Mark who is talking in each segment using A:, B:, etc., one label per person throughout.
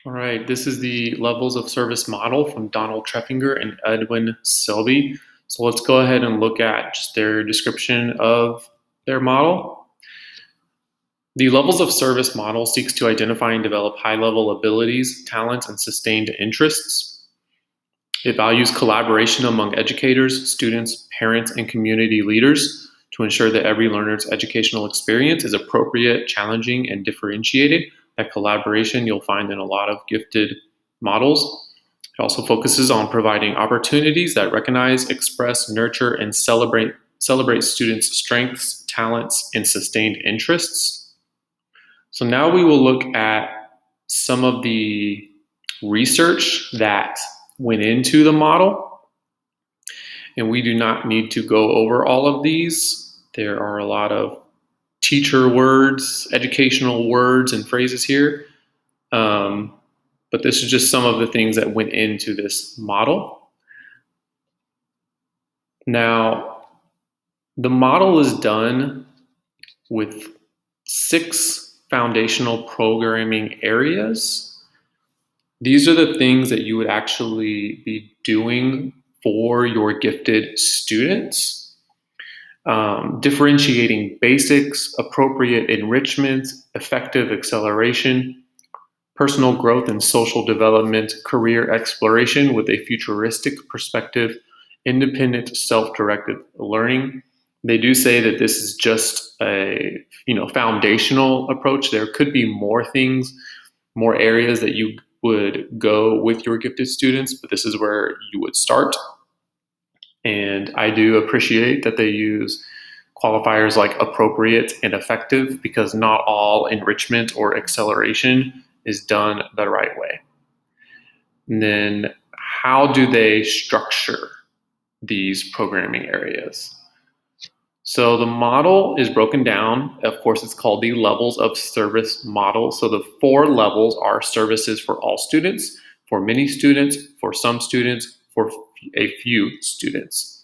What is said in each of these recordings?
A: All right, this is the levels of service model from Donald Treffinger and Edwin Selby. So let's go ahead and look at just their description of their model. The levels of service model seeks to identify and develop high-level abilities, talents, and sustained interests. It values collaboration among educators, students, parents, and community leaders to ensure that every learner's educational experience is appropriate, challenging, and differentiated. That collaboration you'll find in a lot of gifted models. It also focuses on providing opportunities that recognize, express, nurture, and celebrate students' strengths, talents, and sustained interests. So now we will look at some of the research that went into the model. And we do not need to go over all of these. There are a lot of teacher words, educational words and phrases here. But this is just some of the things that went into this model. Now, the model is done with 6 foundational programming areas. These are the things that you would actually be doing for your gifted students. Differentiating basics, appropriate enrichment, effective acceleration, personal growth and social development, career exploration with a futuristic perspective, independent self-directed learning. They do say that this is just a foundational approach. There could be more things, more areas that you would go with your gifted students, but this is where you would start. And I do appreciate that they use qualifiers like appropriate and effective because not all enrichment or acceleration is done the right way. And then how do they structure these programming areas? So the model is broken down. Of course, it's called the levels of service model. So the 4 levels are services for all students, for many students, for some students, for a few students.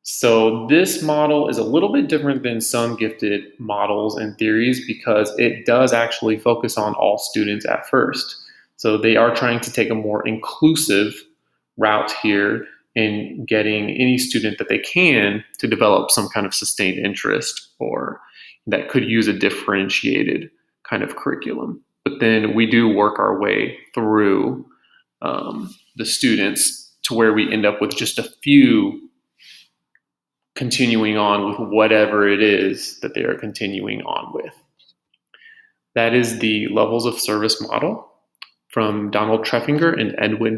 A: So this model is a little bit different than some gifted models and theories because it does actually focus on all students at first. So they are trying to take a more inclusive route here in getting any student that they can to develop some kind of sustained interest or that could use a differentiated kind of curriculum. But then we do work our way through the students to where we end up with just a few continuing on with whatever it is that they are continuing on with. That is the levels of service model from Donald Treffinger and Edwin